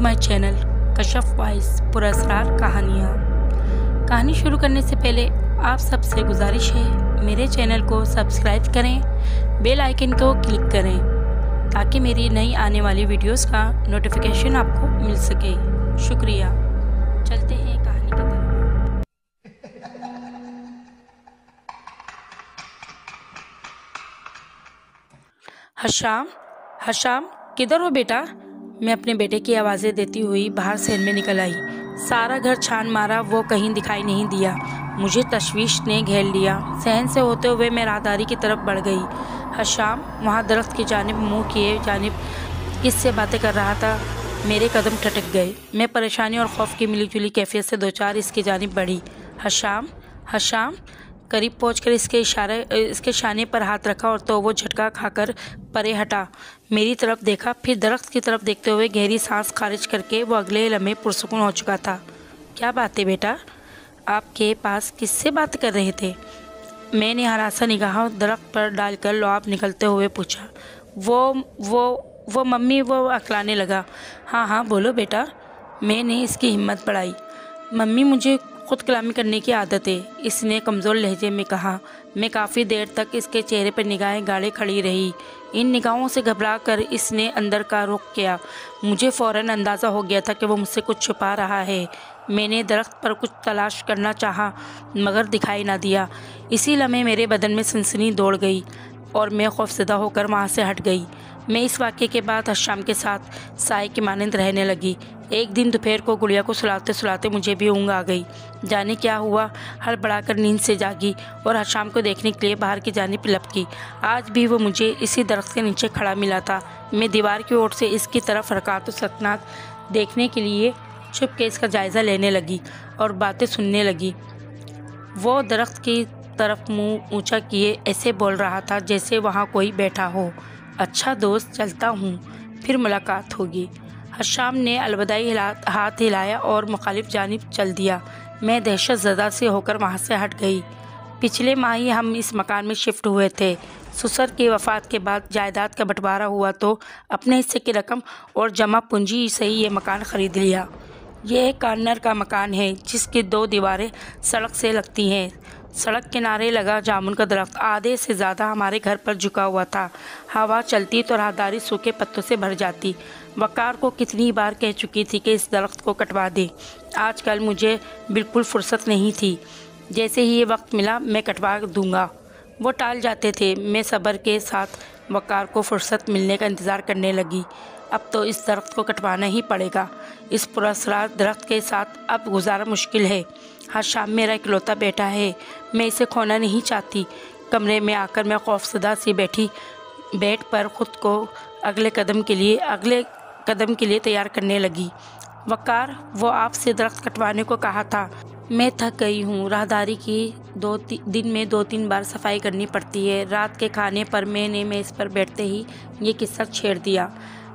My channel Kashaf voice पुरस्कार कहानियाँ। कहानी शुरू करने से पहले आप सबसे गुजारिश है मेरे चैनल को सब्सक्राइब करें, बेल आइकन को क्लिक करें ताकि मेरी नई आने वाली वीडियोस का नोटिफिकेशन आपको मिल सके। शुक्रिया। चलते हैं कहानी की तरफ। हशाम किधर हो बेटा? मैं अपने बेटे की आवाज़ें देती हुई बाहर सहन में निकल आई। सारा घर छान मारा, वो कहीं दिखाई नहीं दिया। मुझे तशवीश ने घेर लिया। सहन से होते हुए मैं राहदारी की तरफ बढ़ गई। हशाम वहाँ दरख्त की जानिब मुँह किए जानिब किससे बातें कर रहा था। मेरे कदम ठटक गए। मैं परेशानी और खौफ की मिली जुली कैफियत से दो चार इसकी जानिब बढ़ी। हशाम करीब पहुंचकर इसके शाने पर हाथ रखा और तो वो झटका खाकर परे हटा। मेरी तरफ देखा, फिर दरख्त की तरफ देखते हुए गहरी सांस खारिज करके वो अगले लम्हे पुरसुकून हो चुका था। क्या बात है बेटा? आपके पास किससे बात कर रहे थे? मैंने हरासा निगाह दरख्त पर डालकर लुआब निकलते हुए पूछा। वो मम्मी, वो अकलाने लगा। हाँ बोलो बेटा। मैंने इसकी हिम्मत बढ़ाई। मम्मी, मुझे खुद कलामी करने की आदत है, इसने कमज़ोर लहजे में कहा। मैं काफ़ी देर तक इसके चेहरे पर निगाहें गाड़े खड़ी रही। इन निगाहों से घबरा कर इसने अंदर का रुख किया। मुझे फ़ौरन अंदाज़ा हो गया था कि वो मुझसे कुछ छुपा रहा है। मैंने दरख्त पर कुछ तलाश करना चाहा मगर दिखाई ना दिया। इसी लम्हे मेरे बदन में सनसनी दौड़ गई और मैं खौफज़दा होकर वहाँ से हट गई। मैं इस वाक़े के बाद हशाम के साथ साए की मानंद रहने लगी। एक दिन दोपहर को गुड़िया को सुलाते सुलाते मुझे भी ऊँग आ गई। जाने क्या हुआ, हड़बड़ाकर नींद से जागी और हशाम को देखने के लिए बाहर की जानिब लपकी। आज भी वो मुझे इसी दरख्त के नीचे खड़ा मिला था। मैं दीवार की ओर से इसकी तरफ हरकत व सकनात देखने के लिए छुप के इसका जायज़ा लेने लगी और बातें सुनने लगी। वो दरख्त की तरफ मुँह ऊँचा किए ऐसे बोल रहा था जैसे वहाँ कोई बैठा हो। अच्छा दोस्त, चलता हूँ, फिर मुलाकात होगी। हशाम ने अलविदाई हाथ हिलाया और मुखालिफ जानिब चल दिया। मैं दहशत ज़दा से होकर वहाँ से हट गई। पिछले माह ही हम इस मकान में शिफ्ट हुए थे। ससुर की वफ़ात के बाद जायदाद का बंटवारा हुआ तो अपने हिस्से की रकम और जमा पूंजी से ही ये मकान ख़रीद लिया। ये एक कॉर्नर का मकान है जिसकी दो दीवारें सड़क से लगती हैं। सड़क किनारे लगा जामुन का दरख्त आधे से ज़्यादा हमारे घर पर झुका हुआ था। हवा चलती तो राहदारी सूखे पत्तों से भर जाती। वकार को कितनी बार कह चुकी थी कि इस दरख्त को कटवा दे। आजकल मुझे बिल्कुल फुर्सत नहीं थी। जैसे ही ये वक्त मिला मैं कटवा दूंगा। वो टाल जाते थे। मैं सब्र के साथ वकार को फुर्सत मिलने का इंतज़ार करने लगी। अब तो इस दरख्त को कटवाना ही पड़ेगा। इस पुरस्कार दरख्त के साथ अब गुजारा मुश्किल है। हशाम मेरा इकलौता बेटा है, मैं इसे खोना नहीं चाहती। कमरे में आकर मैं खौफज़दा सी बैठी बेड पर ख़ुद को अगले कदम के लिए तैयार करने लगी। वकार, वो आपसे दरख्त कटवाने को कहा था। मैं थक गई हूँ। राहदारी की दिन में 2-3 बार सफाई करनी पड़ती है। रात के खाने पर मैंने मेज़ पर बैठते ही ये किस्सा छेड़ दिया।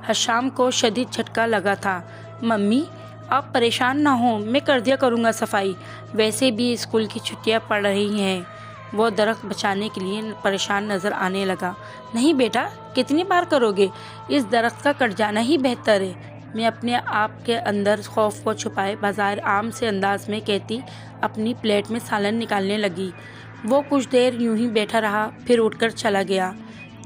हशाम को शदीद झटका लगा था। मम्मी, आप परेशान ना हो, मैं कर दिया करूँगा सफाई। वैसे भी स्कूल की छुट्टियाँ पड़ रही हैं। वो दरख्त बचाने के लिए परेशान नज़र आने लगा। नहीं बेटा, कितनी बार करोगे? इस दरख्त का कट जाना ही बेहतर है। मैं अपने आप के अंदर खौफ को छुपाए बाज़ार आम से अंदाज में कहती अपनी प्लेट में सालन निकालने लगी। वो कुछ देर यूं ही बैठा रहा, फिर उठकर चला गया।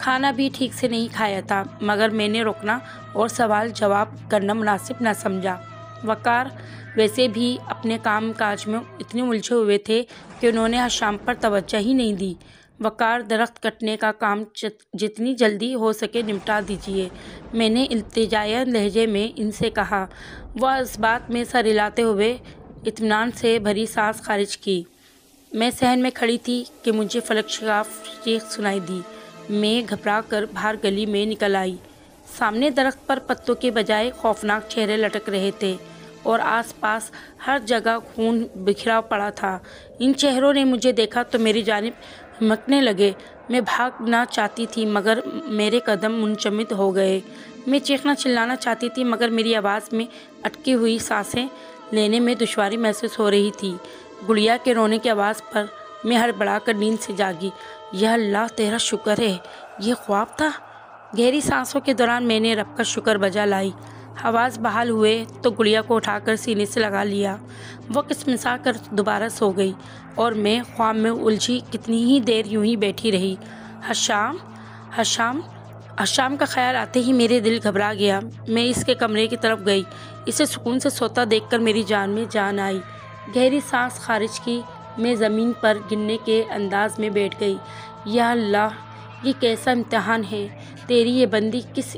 खाना भी ठीक से नहीं खाया था मगर मैंने रोकना और सवाल जवाब करना मुनासिब न समझा। वकार वैसे भी अपने काम काज में इतने उलझे हुए थे कि उन्होंने हशाम पर तवज्जो ही नहीं दी। वकार, दरख्त कटने का काम जितनी जल्दी हो सके निपटा दीजिए, मैंने इल्तिजाया लहजे में इनसे कहा। वह इस बात में सर हिलाते हुए इत्मीनान से भरी सांस खारिज की। मैं सहन में खड़ी थी कि मुझे फलक शगाफ चीख सुनाई दी। मैं घबरा कर बाहर गली में निकल आई। सामने दरख्त पर पत्तों के बजाय खौफनाक चेहरे लटक रहे थे और आसपास हर जगह खून बिखरा पड़ा था। इन चेहरों ने मुझे देखा तो मेरी जानिब हिमकने लगे। मैं भागना चाहती थी मगर मेरे कदम मुंजमद हो गए। मैं चीखना चिल्लाना चाहती थी मगर मेरी आवाज़ में अटकी हुई सांसें लेने में दुश्वारी महसूस हो रही थी। गुड़िया के रोने की आवाज़ पर मैं हड़बड़ाकर नींद से जागी। या अल्लाह, तेरा शुक्र है, ये ख्वाब था। गहरी सांसों के दौरान मैंने रब का शुक्र बजा लाई। आवाज़ बहाल हुए तो गुड़िया को उठाकर सीने से लगा लिया। वो किसमिसा कर दोबारा सो गई और मैं ख्वाब में उलझी कितनी ही देर यूं ही बैठी रही। हशाम हशाम हशाम का ख्याल आते ही मेरे दिल घबरा गया। मैं इसके कमरे की तरफ गई। इसे सुकून से सोता देखकर मेरी जान में जान आई। गहरी सांस खारिज की मैं ज़मीन पर गिरने के अंदाज में बैठ गई। या अल्लाह, ये कैसा इम्तिहान है। तेरी ये बंदी किस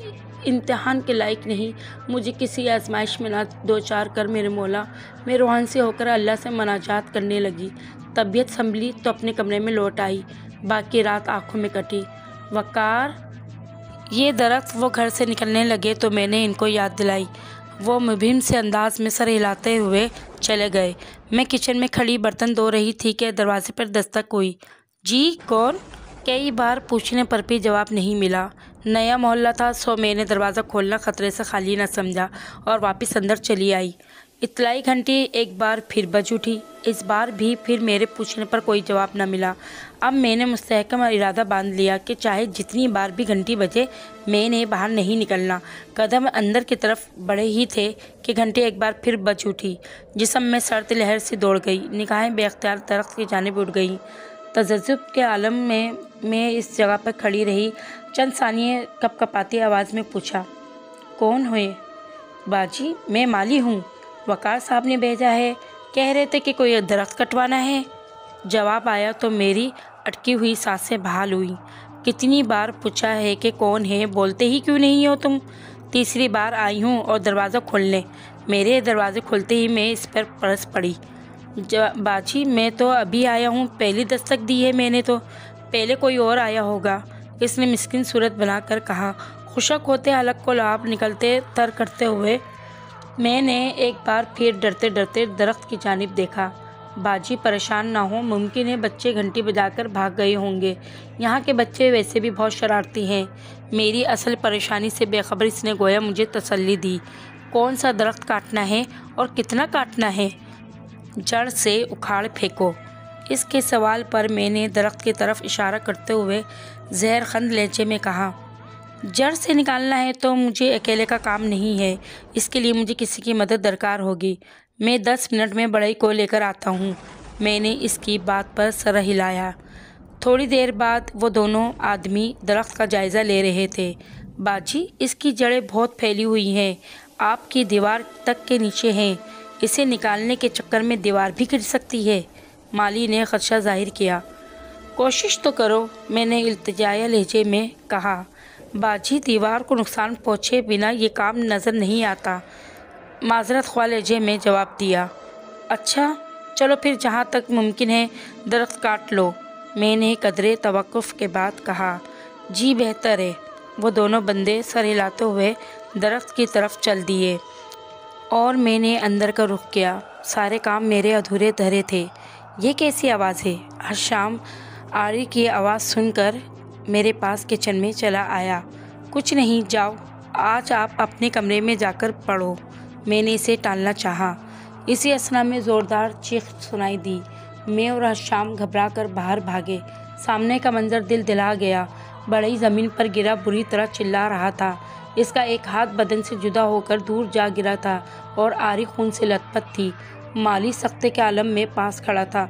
इम्तिहान के लायक नहीं। मुझे किसी आजमाइश में ना दो चार कर मेरे मौला। मैं रूहानी से होकर अल्लाह से मनाजात करने लगी। तबीयत संभली तो अपने कमरे में लौट आई। बाकी रात आंखों में कटी। वकार, ये दरख्त वो घर से निकलने लगे तो मैंने इनको याद दिलाई। वो मुबहिम से अंदाज में सर हिलाते हुए चले गए। मैं किचन में खड़ी बर्तन धो रही थी कि दरवाजे पर दस्तक हुई। जी कौन? कई बार पूछने पर भी जवाब नहीं मिला। नया मोहल्ला था सो मैंने दरवाज़ा खोलना खतरे से खाली न समझा और वापस अंदर चली आई। इतलाई घंटी एक बार फिर बज उठी। इस बार भी फिर मेरे पूछने पर कोई जवाब न मिला। अब मैंने मुस्तहकम इरादा बांध लिया कि चाहे जितनी बार भी घंटी बजे मैंने बाहर नहीं निकलना। कदम अंदर की तरफ बढ़े ही थे कि घंटी एक बार फिर बज उठी। जिस्म में सर्द लहर से दौड़ गई। निगाहें बेख्तियार दरख्त की जानिब उड़ गईं। तजज्जुब के आलम में मैं इस जगह पर खड़ी रही। चंद सानिये कपकपाती आवाज़ में पूछा, कौन हुए? बाजी, मैं माली हूँ। वकार साहब ने भेजा है। कह रहे थे कि कोई दरख्त कटवाना है। जवाब आया तो मेरी अटकी हुई सांसें बहाल हुई। कितनी बार पूछा है कि कौन है, बोलते ही क्यों नहीं हो तुम? तीसरी बार आई हूँ और दरवाज़ा खोलने। मेरे दरवाजे खुलते ही मैं इस पर परस पड़ी। बाजी, मैं तो अभी आया हूँ। पहली दस्तक दी है मैंने तो। पहले कोई और आया होगा, इसने मिस्किन सूरत बनाकर कहा। खुशक होते हलक को लाभ निकलते तर करते हुए मैंने एक बार फिर डरते डरते दरख्त की जानिब देखा। बाजी, परेशान ना हो। मुमकिन है बच्चे घंटी बजाकर भाग गए होंगे। यहाँ के बच्चे वैसे भी बहुत शरारती हैं। मेरी असल परेशानी से बेखबर इसने गोया मुझे तसल्ली दी। कौन सा दरख्त काटना है और कितना काटना है? जड़ से उखाड़ फेंको। इसके सवाल पर मैंने दरख्त की तरफ इशारा करते हुए जहरखंद लहजे में कहा, जड़ से निकालना है तो मुझे अकेले का काम नहीं है। इसके लिए मुझे किसी की मदद दरकार होगी। मैं 10 मिनट में बढ़ई को लेकर आता हूँ। मैंने इसकी बात पर सर हिलाया। थोड़ी देर बाद वो दोनों आदमी दरख्त का जायज़ा ले रहे थे। बाजी, इसकी जड़ें बहुत फैली हुई हैं, आपकी दीवार तक के नीचे हैं। इसे निकालने के चक्कर में दीवार भी गिर सकती है। माली ने खदशा जाहिर किया। कोशिश तो करो, मैंने इल्तिजाया लहजे में कहा। बाजी, दीवार को नुकसान पहुँचे बिना ये काम नज़र नहीं आता, माजरत ख्वाह लहजे में जवाब दिया। अच्छा चलो फिर जहाँ तक मुमकिन है दरख्त काट लो, मैंने कदरे तवक्कुफ़ के बाद कहा। जी बेहतर है। वो दोनों बंदे सर हिलाते हुए दरख्त की तरफ चल दिए और मैंने अंदर का रुख किया। सारे काम मेरे अधूरे धरे थे। ये कैसी आवाज़ है? हशाम आरी की आवाज़ सुनकर मेरे पास किचन में चला आया। कुछ नहीं, जाओ आज आप अपने कमरे में जाकर पढ़ो। मैंने इसे टालना चाहा। इसी असना में ज़ोरदार चीख सुनाई दी। मैं और हशाम घबरा कर बाहर भागे। सामने का मंजर दिल दिला गया। बड़ई ज़मीन पर गिरा बुरी तरह चिल्ला रहा था। इसका एक हाथ बदन से जुदा होकर दूर जा गिरा था और आरी खून से लथपथ थी। माली सख्ते के आलम में पास खड़ा था।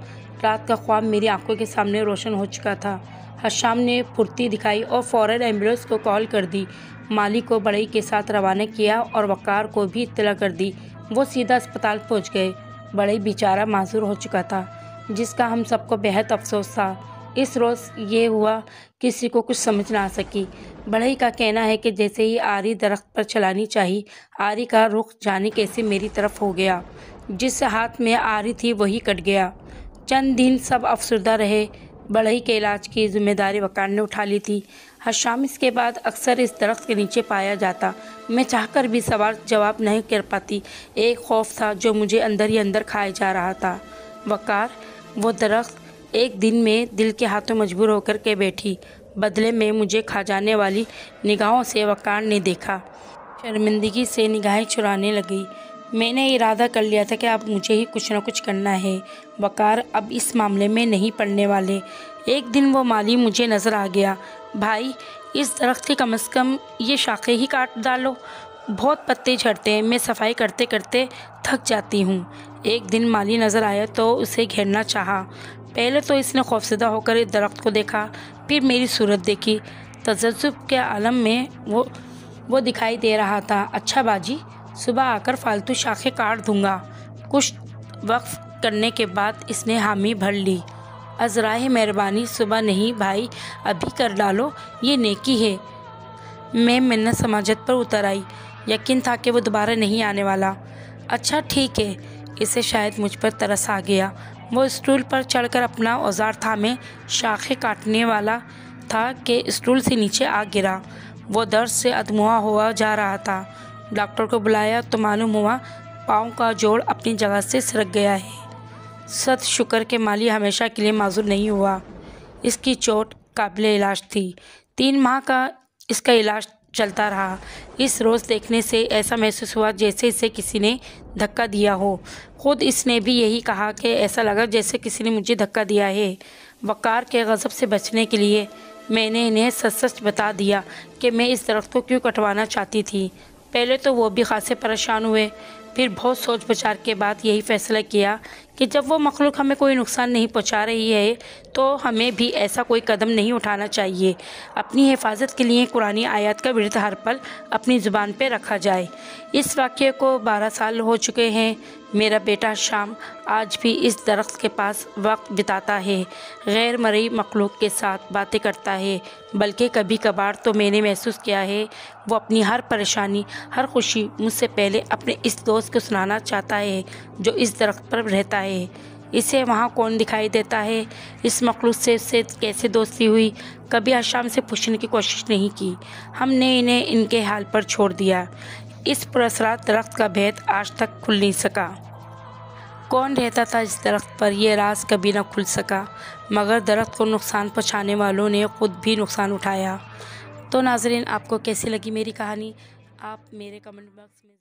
रात का ख्वाब मेरी आंखों के सामने रोशन हो चुका था। हशाम ने फुर्ती दिखाई और फ़ौरन एम्बुलेंस को कॉल कर दी। माली को बड़ई के साथ रवाना किया और वकार को भी इत्तला कर दी। वो सीधा अस्पताल पहुंच गए। बड़ई बेचारा माजूर हो चुका था, जिसका हम सबको बेहद अफसोस था। इस रोज़ ये हुआ किसी को कुछ समझ ना आ सकी। बड़ई का कहना है कि जैसे ही आरी दरख्त पर चलानी चाहिए, आरी का रुख जाने कैसे मेरी तरफ हो गया। जिस हाथ में आरी थी वही कट गया। चंद दिन सब अफसरदा रहे। बड़ई के इलाज की जिम्मेदारी वकार ने उठा ली थी। हशाम इसके बाद अक्सर इस दरख्त के नीचे पाया जाता। मैं चाहकर भी सवाल जवाब नहीं कर पाती। एक खौफ था जो मुझे अंदर ही अंदर खाए जा रहा था। वकार, वो दरख्त एक दिन में दिल के हाथों मजबूर होकर के बैठी। बदले में मुझे खा जाने वाली निगाहों से वकार ने देखा। शर्मिंदगी से निगाहें चुराने लगी। मैंने इरादा कर लिया था कि अब मुझे ही कुछ न कुछ करना है। वकार अब इस मामले में नहीं पड़ने वाले। एक दिन वो माली मुझे नज़र आ गया। भाई, इस दरख्त की कम से कम ये शाखें ही काट डालो। بہت پتے جھڑتے ہیں، میں صفائی کرتے کرتے تھک جاتی ہوں۔ ایک دن مالی نظر آیا تو اسے گھیرنا چاہا۔ پہلے تو اس نے خوفزدہ ہو کر درخت کو دیکھا، پھر میری صورت دیکھی۔ تعجب کے عالم میں وہ دکھائی دے رہا تھا۔ اچھا باجی، صبح آ کر فالتو شاخیں کاٹ دوں گا۔ کچھ وقف کرنے کے بعد اس نے حامی بھر لی۔ ازرائے مہربانی، صبح نہیں بھائی، ابھی کر ڈالو، یہ نیکی ہے۔ میں منت سماجت پر اتر آئی۔ یقین تھا کہ وہ دوبارہ نہیں آنے والا۔ اچھا ٹھیک ہے، اسے شاید مجھ پر ترس آ گیا۔ وہ اسٹول پر چڑھ کر اپنا اوزار تھامے شاخیں کاٹنے والا تھا کہ اسٹول سے نیچے آ گرا۔ وہ درد سے ادموا ہوا جا رہا تھا۔ ڈاکٹر کو بلایا تو معلوم ہوا پاؤں کا جوڑ اپنی جگہ سے سرک گیا ہے۔ صد شکر کہ مالی ہمیشہ کے لیے معذور نہیں ہوا۔ اس کی چوٹ قابل علاج تھی۔ 3 ماہ کا اس کا علاج چلتا رہا۔ اس روز دیکھنے سے ایسا محسوس ہوا جیسے اسے کسی نے دھکا دیا ہو۔ خود اس نے بھی یہی کہا کہ ایسا لگا جیسے کسی نے مجھے دھکا دیا ہے۔ وقار کے غضب سے بچنے کے لیے میں نے انہیں سچ بتا دیا کہ میں اس درخت کو کیوں کٹوانا چاہتی تھی۔ پہلے تو وہ بھی خاصے پریشان ہوئے، پھر بہت سوچ بچار کے بعد یہی فیصلہ کیا کہ جب وہ مخلوق ہمیں کوئی نقصان نہیں پہنچا رہی ہے تو ہمیں بھی ایسا کوئی قدم نہیں اٹھانا چاہیے۔ اپنی حفاظت کے لیے قرآنی آیات کا ورد ہر پل اپنی زبان پہ رکھا جائے۔ اس واقعے کو 12 سال ہو چکے ہیں۔ میرا بیٹا شام آج بھی اس درخت کے پاس وقت بتاتا ہے، غیر مرئی مخلوق کے ساتھ باتیں کرتا ہے، بلکہ کبھی کبھار تو میں نے محسوس کیا ہے وہ اپنی ہر پریشانی، ہر خوشی مجھ سے پہلے اپنے اس دوست کو سنانا چاہتا ہے جو اس درخت پر رہتا ہے۔ اسے وہاں کون دکھائی دیتا ہے، اس مخلوق سے کیسے دوستی ہوئی، کبھی حشام سے پوچھنے کی کوشش نہیں کی۔ ہم نے انہیں ان کے حال پر چھوڑ دیا۔ اس پراسرار درخت کا بھید آج تک کھل نہیں سکا۔ کون رہتا تھا اس درخت پر، یہ راز کبھی نہ کھل سکا، مگر درخت کو نقصان پہنچانے والوں نے خود بھی نقصان اٹھایا۔ تو ناظرین، آپ کو کیسی لگی میری کہانی؟ آپ میرے کمنٹ باکس میں